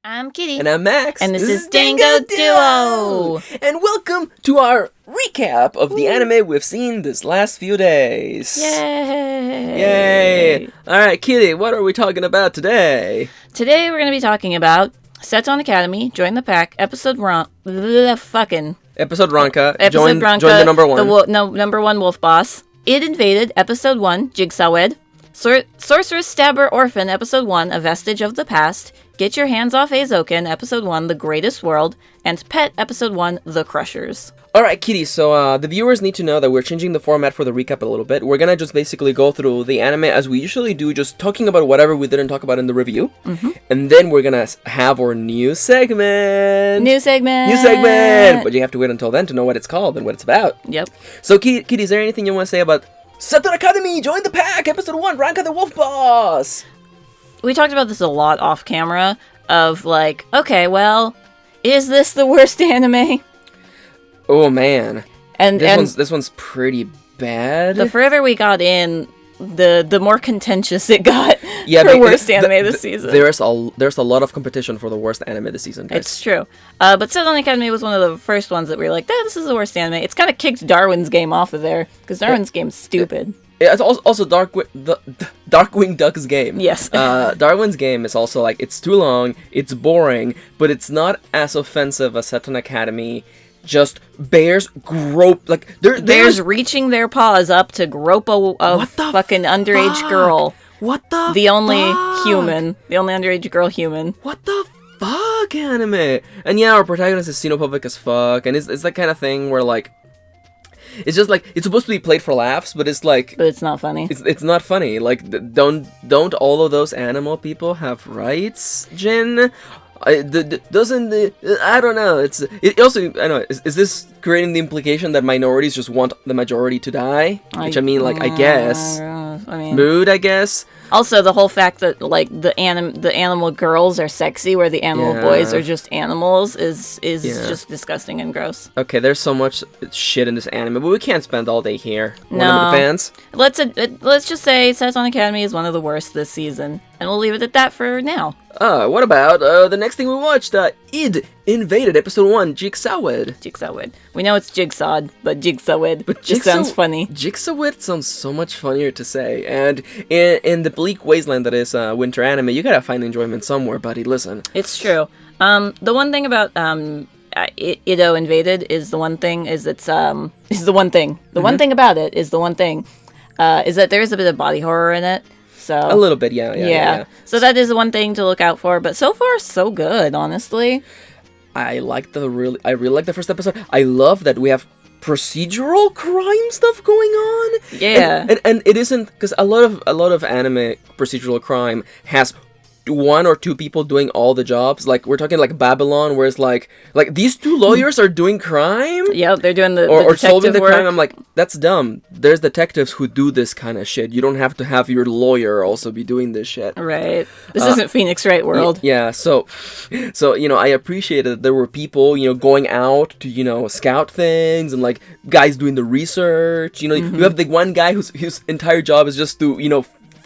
I'm Kitty. And I'm Max. And this is Dango Duo. And welcome to our recap of the anime we've seen this last few days. Yay! Alright, Kitty, what are we talking about today? Today we're going to be talking about Scepter Academy, Join the Pack, Episode Ranka. Episode Ranka. Episode Join Ranka. the number one. Number one wolf boss. It Invaded, Episode 1, Jigsawed. Sorcerous Stabber Orphen, Episode 1, A Vestige of the Past. Get Your Hands Off Eizouken, Episode 1, The Greatest World. And Pet, Episode 1, The Crushers. Alright, Kitty, so the viewers need to know that we're changing the format for the recap a little bit. We're gonna just basically go through the anime as we usually do, just talking about whatever we didn't talk about in the review. Mm-hmm. And then we're gonna have our new segment! New segment! But you have to wait until then to know what it's called and what it's about. Yep. So, Kitty, is there anything you want to say about Scepter Academy, Join the Pack, Episode 1, Ranka the Wolf Boss? We talked about this a lot off camera, of like, okay, well, is this the worst anime? Oh man, and this one's pretty bad. The further we got in, the more contentious it got. Yeah, for worst anime this season. There's a lot of competition for the worst anime this season, guys. It's true. But Seton Academy was one of the first ones that we were like, this is the worst anime. It's kind of kicked Darwin's Game off of there because Darwin's Game's stupid. It's also Darkwing Duck's game. Yes. Darwin's Game is also like, it's too long, it's boring, but it's not as offensive as Seton Academy. Just bears grope, like bears reaching their paws up to grope a fucking underage girl. What the The only underage girl human. What the fuck, anime? And yeah, our protagonist is xenophobic as fuck, and it's that kind of thing where like, it's just like, it's supposed to be played for laughs, but it's like, but it's not funny. It's not funny. Like, don't all of those animal people have rights, Jin? I don't know. It also, I don't know. Is this creating the implication that minorities just want the majority to die? Which I guess. Mood, I guess. Also, the whole fact that like the animal girls are sexy, where the animal boys are just animals, is just disgusting and gross. Okay, there's so much shit in this anime, but we can't spend all day here. No, fans. Let's just say Seton Academy is one of the worst this season, and we'll leave it at that for now. What about the next thing we watched? It Invaded, Episode 1, Jigsawed. Jigsawed. We know it's Jigsawed, but Jigsawed just sounds funny. Jigsawed sounds so much funnier to say, and in the bleak wasteland that is winter anime, you gotta find enjoyment somewhere, buddy. Listen. It's true. The one thing about It Invaded is the one thing is it's is the one thing. The one thing about it is the one thing is that there is a bit of body horror in it. So a little bit, yeah. So that is one thing to look out for. But so far, so good, honestly. I really like the first episode. I love that we have procedural crime stuff going on. Yeah, and it isn't, because a lot of anime procedural crime has one or two people doing all the jobs. Like, we're talking like Babylon, where it's like these two lawyers are doing crime. Yeah, they're doing the or detective solving the work. crime. I'm like, that's dumb. There's detectives who do this kind of shit. You don't have to have your lawyer also be doing this shit. Right. This isn't Phoenix Wright World. Yeah. So I appreciated that there were people going out to scout things, and like guys doing the research. You have the one guy whose entire job is just to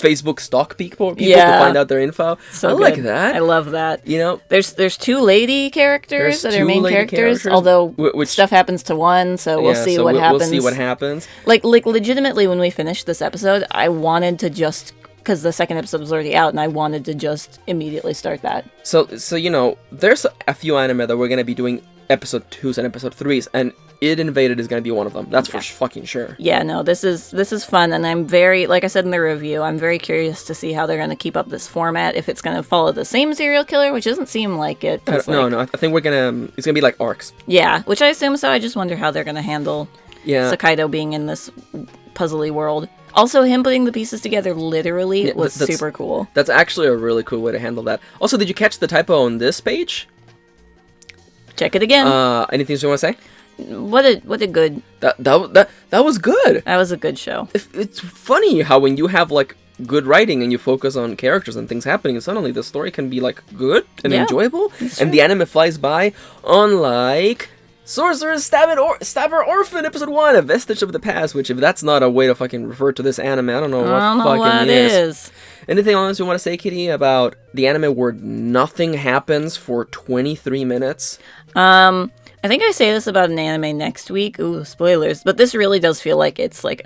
Facebook stalk people to find out their info. So I like that. I love that. There's two lady characters that are main characters, although which stuff happens to one, so we'll see what happens. We'll see what happens. Like legitimately, when we finished this episode, I wanted to just, because the second episode was already out, and I wanted to just immediately start that. So there's a few anime that we're gonna be doing episode 2s and episode 3s, and It Invaded is going to be one of them. That's for fucking sure. Yeah, no, this is fun, and I'm very, like I said in the review, I'm very curious to see how they're going to keep up this format, if it's going to follow the same serial killer, which doesn't seem like it. No, I think it's going to be like arcs. Yeah, which I assume so. I just wonder how they're going to handle Sakaido being in this puzzly world. Also, him putting the pieces together literally was super cool. That's actually a really cool way to handle that. Also, did you catch the typo on this page? Check it again. Anything you want to say? What a good... That was good. That was a good show. It's funny how when you have like good writing and you focus on characters and things happening, suddenly the story can be like good and enjoyable, and the anime flies by. Unlike Sorcerous Stabber Orphan Episode 1, A Vestige of the Past, which if that's not a way to fucking refer to this anime, I don't know what is. Anything else you want to say, Kitty, about the anime where nothing happens for 23 minutes? I think I say this about an anime next week. Ooh, spoilers. But this really does feel like it's like,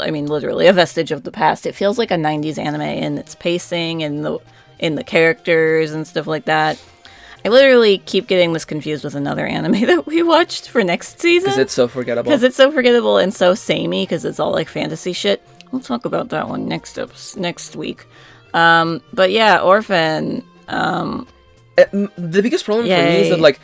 I mean, literally a vestige of the past. It feels like a 90s anime in its pacing and in the characters and stuff like that. I literally keep getting this confused with another anime that we watched for next season. Because it's so forgettable. Because it's so forgettable and so samey, because it's all like fantasy shit. We'll talk about that one next week. But yeah, Orphan. The biggest problem for me is that, like,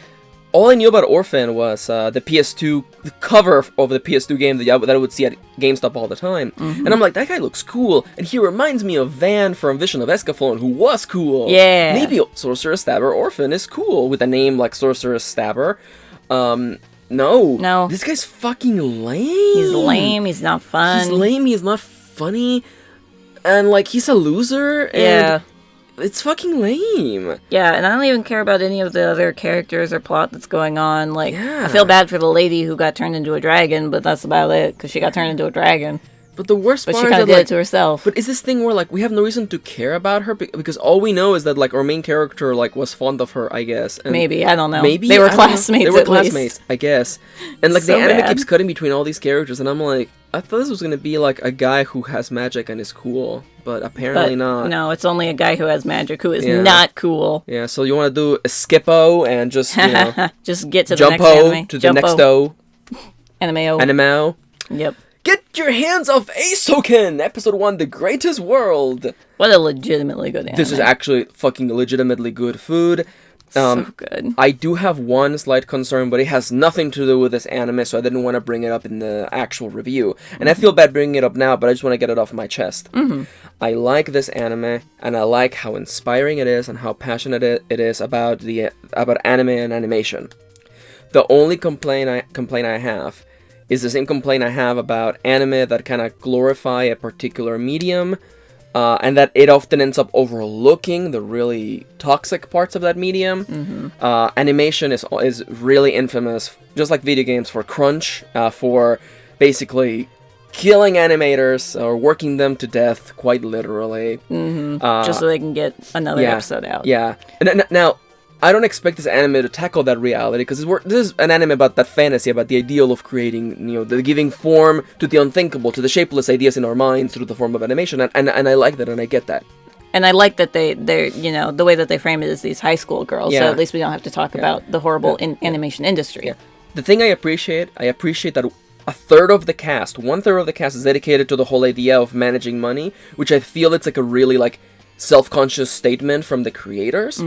all I knew about Orphan was the PS2 the cover of the PS2 game that I would see at GameStop all the time. And I'm like, that guy looks cool. And he reminds me of Van from Vision of Escaflowne, who was cool. Yeah. Maybe Sorcerous Stabber Orphan is cool with a name like Sorcerous Stabber. No. This guy's fucking lame. He's lame. He's not fun. He's lame. He's not funny. And, like, he's a loser. And it's fucking lame. Yeah, and I don't even care about any of the other characters or plot that's going on. Like, I feel bad for the lady who got turned into a dragon, but that's about it, because she got turned into a dragon. But the worst part is she kind of did it to herself. But is this thing where, like, we have no reason to care about her? Because all we know is that, like, our main character, like, was fond of her, I guess. And maybe, I don't know. Maybe? They were classmates, They were classmates, I guess. And, like, the anime keeps cutting between all these characters, and I'm like, I thought this was going to be, like, a guy who has magic and is cool. But apparently not. No, it's only a guy who has magic who is not cool. Yeah, so you want to do a skippo and just, you know... just get to the next anime. To the next O. Anime-o. Anime-o. Yep. Get your hands off Eizouken! Episode 1, The Greatest World! What a legitimately good anime. This is actually fucking legitimately good food. So good. I do have one slight concern, but it has nothing to do with this anime, so I didn't want to bring it up in the actual review. And I feel bad bringing it up now, but I just want to get it off my chest. I like this anime, and I like how inspiring it is and how passionate it is about anime and animation. The only complaint I have is the same complaint I have about anime that kind of glorify a particular medium, and that it often ends up overlooking the really toxic parts of that medium. Animation is really infamous, just like video games, for crunch, for basically killing animators or working them to death, quite literally. Just so they can get another episode out. Yeah. And now, I don't expect this anime to tackle that reality, because this is an anime about that fantasy, about the ideal of creating, you know, the giving form to the unthinkable, to the shapeless ideas in our minds through the form of animation, and I like that, and I get that. And I like that they're, you know, the way that they frame it is these high school girls, so at least we don't have to talk about the horrible animation industry. The thing I appreciate that one third of the cast is dedicated to the whole idea of managing money, which I feel it's like a really, like, self-conscious statement from the creators.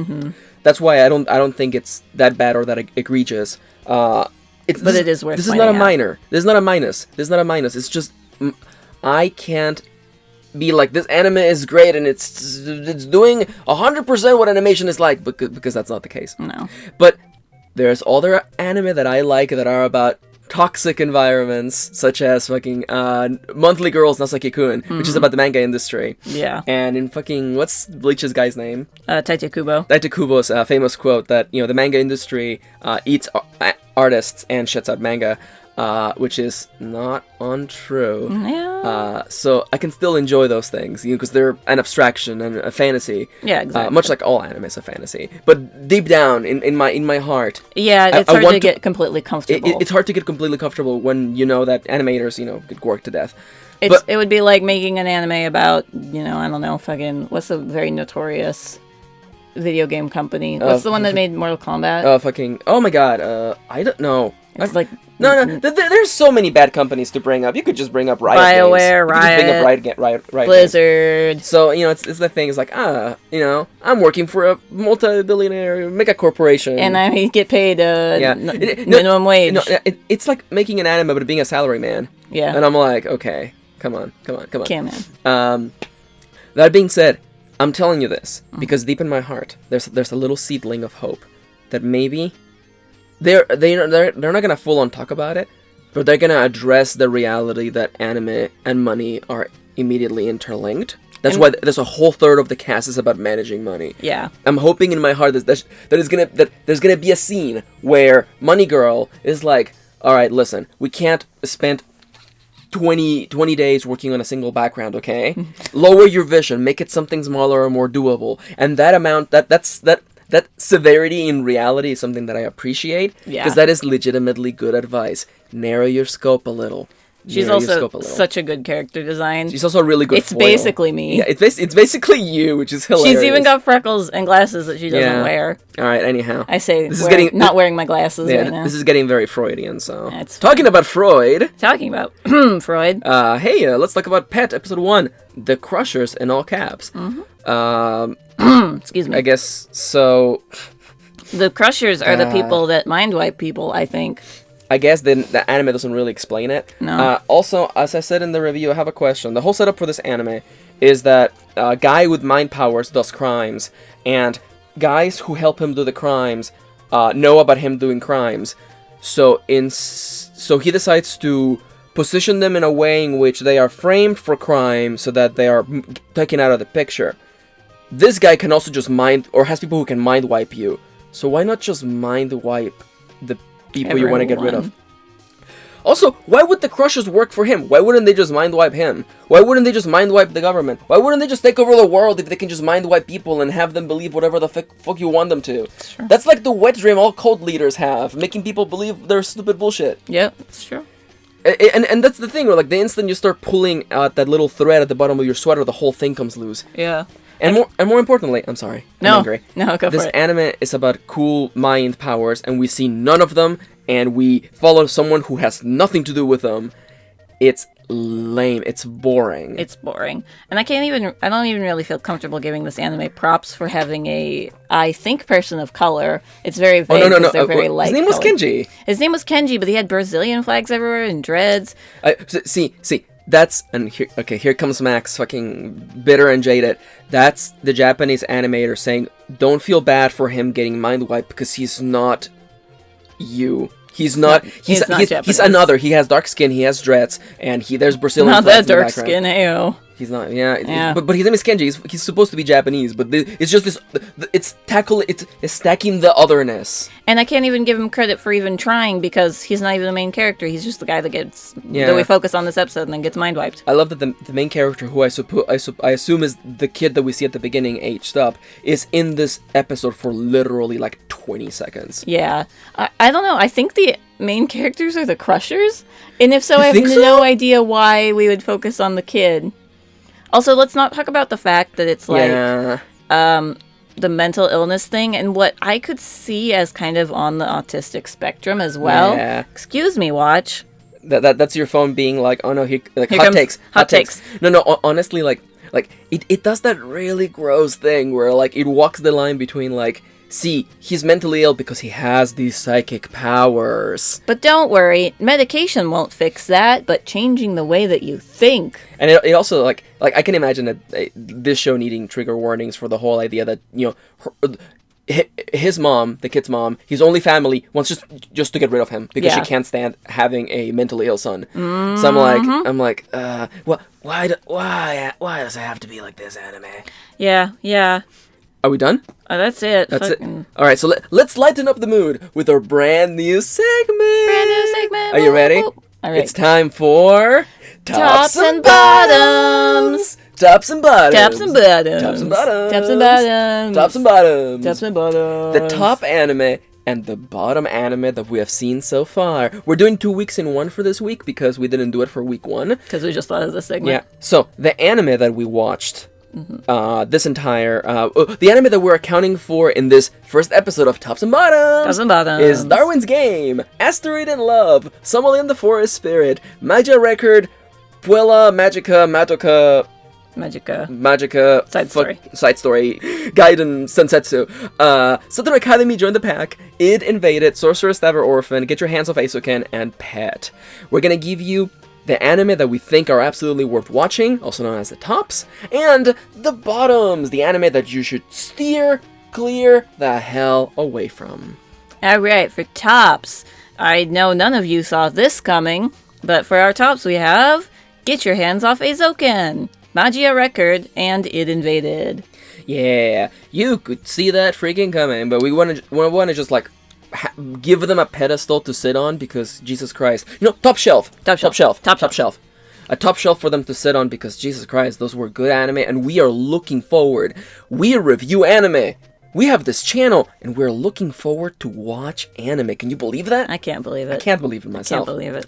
That's why I don't think it's that bad or that egregious. But it is worth. This is not a minor. This is not a minus. This is not a minus. It's just I can't be like, this anime is great and it's doing 100% what animation is like, because that's not the case. No. But there's other anime that I like that are about toxic environments, such as fucking Monthly Girls Nasaki-kun, which is about the manga industry. Yeah. And in fucking, what's Bleach's guy's name? Taito Kubo. Taito Kubo's famous quote that, you know, the manga industry eats artists and shits out manga, which is not untrue. Yeah. So I can still enjoy those things, you know, because they're an abstraction and a fantasy. Yeah, exactly. Much like all anime is a fantasy, but deep down in my heart. Yeah, it's hard to get completely comfortable. It's hard to get completely comfortable when you know that animators, you know, get worked to death. It would be like making an anime about, you know, I don't know, fucking, what's a very notorious video game company? What's the one that made Mortal Kombat? Oh my god, I don't know. It's like... No, there's so many bad companies to bring up. You could just bring up Riot BioWare, games. Riot, just bring up Riot Blizzard. Games. So, you know, it's the thing, it's like, you know, I'm working for a multi-billionaire mega corporation. And I get paid minimum wage. No, it's like making an anime but being a salaryman. Yeah. And I'm like, okay, come on. Can't, man. That being said, I'm telling you this, because deep in my heart, there's a little seedling of hope that maybe... They're not gonna full on talk about it, but they're gonna address the reality that anime and money are immediately interlinked. That's why there's a whole third of the cast is about managing money. Yeah. I'm hoping in my heart that there's gonna be a scene where Money Girl is like, all right, listen, we can't spend 20 days working on a single background, okay? Lower your vision, make it something smaller or more doable. And that amount, that severity in reality is something that I appreciate. Yeah. Because that is legitimately good advice. Narrow your scope a little. She's also such a good character design. She's also a really good It's foil. basically me. Yeah, it's basically you, which is hilarious. She's even got freckles and glasses that she doesn't wear. All right, anyhow. I say not wearing my glasses right now. This is getting very Freudian, so. That's talking about Freud. Talking about Freud. Hey, let's talk about Pet, episode 1. The Crushers in all caps. Excuse me. I guess, so. The Crushers are the people that mind wipe people, I think. I guess the anime doesn't really explain it. No. Also, as I said in the review, I have a question. The whole setup for this anime is that a guy with mind powers does crimes, and guys who help him do the crimes know about him doing crimes. So he decides to position them in a way in which they are framed for crime so that they are taken out of the picture. This guy can also just has people who can mind wipe you. So why not just mind wipe the people you want to get rid of? Also, why would the Crushers work for him? Why wouldn't they just mind wipe him? Why wouldn't they just mind wipe the government? Why wouldn't they just take over the world if they can just mind wipe people and have them believe whatever the fuck you want them to? Sure. That's like the wet dream all cult leaders have, making people believe their stupid bullshit. Yeah, it's true. And that's the thing, where like the instant you start pulling out that little thread at the bottom of your sweater, the whole thing comes loose. Yeah. And more importantly, I'm sorry. No, I'm angry. No, go for it. This anime is about cool mind powers, and we see none of them, and we follow someone who has nothing to do with them. It's lame. It's boring. It's boring. And I don't even really feel comfortable giving this anime props for having I think, person of color. It's very vague. No. They're very light. His name was Kenji. His name was Kenji, but he had Brazilian flags everywhere and dreads. See. Here comes Max, fucking bitter and jaded. That's the Japanese animator saying, don't feel bad for him getting mind wiped because he's not you. He's Japanese. Another. He has dark skin, he has dreads, and there's Brazilian not flags that in the dark background. skin, ayo. He's not, yeah. But his name is Kenji. He's supposed to be Japanese, but it's just this. It's stacking the otherness. And I can't even give him credit for even trying because he's not even the main character. He's just the guy that we focus on this episode and then gets mind wiped. I love that the main character, who I assume is the kid that we see at the beginning, aged up, is in this episode for literally like 20 seconds. Yeah, I don't know. I think the main characters are the Crushers, and if so, I have so? no idea why we would focus on the kid. Also, let's not talk about the fact that it's like the mental illness thing and what I could see as kind of on the autistic spectrum as well. Yeah. Excuse me, watch. That's your phone being like, oh no, here hot takes. No, honestly, like it does that really gross thing where like it walks the line between like, see, he's mentally ill because he has these psychic powers. But don't worry, medication won't fix that, but changing the way that you think. And it also, like I can imagine that this show needing trigger warnings for the whole idea that, his mom, the kid's mom, his only family wants just to get rid of him because she can't stand having a mentally ill son. Mm-hmm. So I'm like, why does it have to be like this, anime? Yeah. Are we done? Oh, that's it. That's it. All right, so let's lighten up the mood with our brand new segment. Are you ready? All right. It's time for Tops and Bottoms. Tops and Bottoms. Tops and Bottoms. Tops and Bottoms. Tops and Bottoms. Tops and Bottoms. Tops and Bottoms. The top anime and the bottom anime that we have seen so far. We're doing 2 weeks in one for this week because we didn't do it for week 1. Because we just thought of this segment. Yeah. So the anime that we watched. This entire the anime that we're accounting for in this first episode of Tops and Bottoms is Darwin's Game, Asteroid in Love, Somali and the Forest Spirit, Magia Record, Puella Magica Side Story, Gaiden Sensetsu, Scepter Academy joined the pack, Id Invaded, Sorcerous, Stabber, Orphan, Get Your Hands Off Eizouken, and Pet. We're gonna give you the anime that we think are absolutely worth watching, also known as the tops, and the bottoms, the anime that you should steer clear the hell away from. Alright, for tops, I know none of you saw this coming, but for our tops we have Get Your Hands Off Eizouken. Magia Record, and It Invaded. Yeah, you could see that freaking coming, but we want to just like give them a pedestal to sit on because Jesus Christ, top shelf. A top shelf for them to sit on because Jesus Christ, those were good anime, and we are looking forward. We review anime. We have this channel, and we're looking forward to watch anime. Can you believe that? I can't believe it. I can't believe it myself. I can't believe it.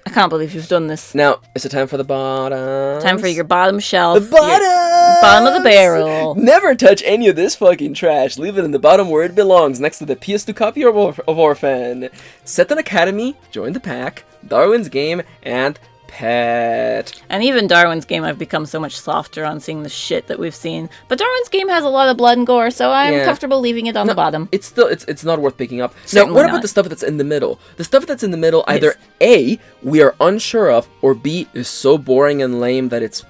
I can't believe you've done this. Now, is it time for the bottom? Time for your bottom shelf. The bottom! Bottom of the barrel. Never touch any of this fucking trash. Leave it in the bottom where it belongs, next to the PS2 copy of Orphen. Seton Academy, Join the Pack, Darwin's Game, and Pet. And even Darwin's Game, I've become so much softer on seeing the shit that we've seen. But Darwin's Game has a lot of blood and gore, so I'm comfortable leaving it on the bottom. It's still it's not worth picking up. Certainly now, what not. about the stuff that's in the middle? The stuff that's in the middle, either A, we are unsure of, or B, is so boring and lame that it's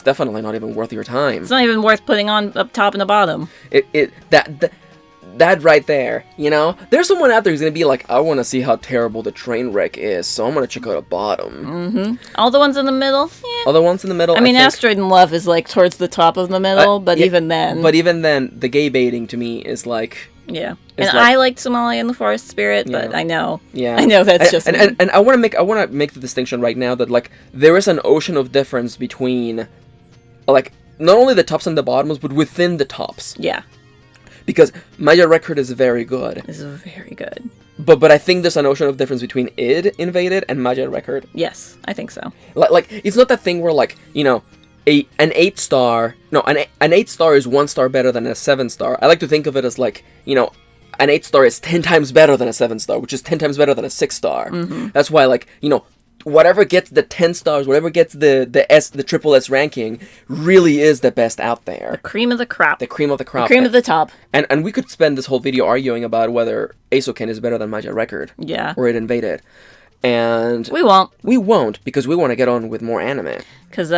definitely not even worth your time. It's not even worth putting on up top and the bottom. That right there, there's someone out there who's gonna be like, I want to see how terrible the train wreck is, so I'm gonna check out a bottom. Mm-hmm. All the ones in the middle, All the ones in the middle. I mean, Asteroid in Love is like towards the top of the middle, but even then. But even then, the gay baiting to me is like. Yeah, and I liked Somalia and the Forest Spirit, but I know. Yeah, I know that's just. And I want to make the distinction right now that like there is an ocean of difference between, like, not only the tops and the bottoms, but within the tops. Yeah. Because Magia Record is very good. It's very good. But I think there's an ocean of difference between Id Invaded and Magia Record. Yes, I think so. Like it's not that thing where like, an 8-star... No, an 8-star is 1 star better than a 7-star. I like to think of it as like, an 8-star is 10 times better than a 7-star, which is 10 times better than a 6-star. Mm-hmm. That's why, like, whatever gets the 10 stars, whatever gets the triple S ranking, really is the best out there. The cream of the crop. The cream of the crop. The cream of the top. And we could spend this whole video arguing about whether Eizouken is better than Magia Record. Yeah. Or It Invaded. And we won't. We won't, because we want to get on with more anime. Because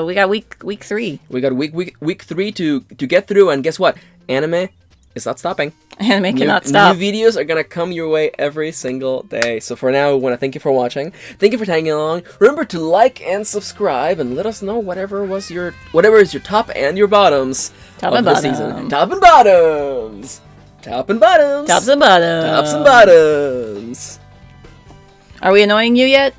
we got week 3. We got week 3 to get through, and guess what? Anime is not stopping. Anime cannot stop. New videos are gonna come your way every single day. So for now, we want to thank you for watching. Thank you for tagging along. Remember to like and subscribe, and let us know whatever is your top and your bottoms of the season. Top and bottoms. Top and bottoms. Tops and bottoms. Tops and bottoms. Are we annoying you yet?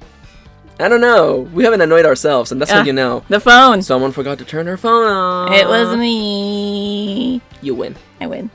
I don't know. We haven't annoyed ourselves, and that's how you know. The phone. Someone forgot to turn her phone on. It was me. You win. I win.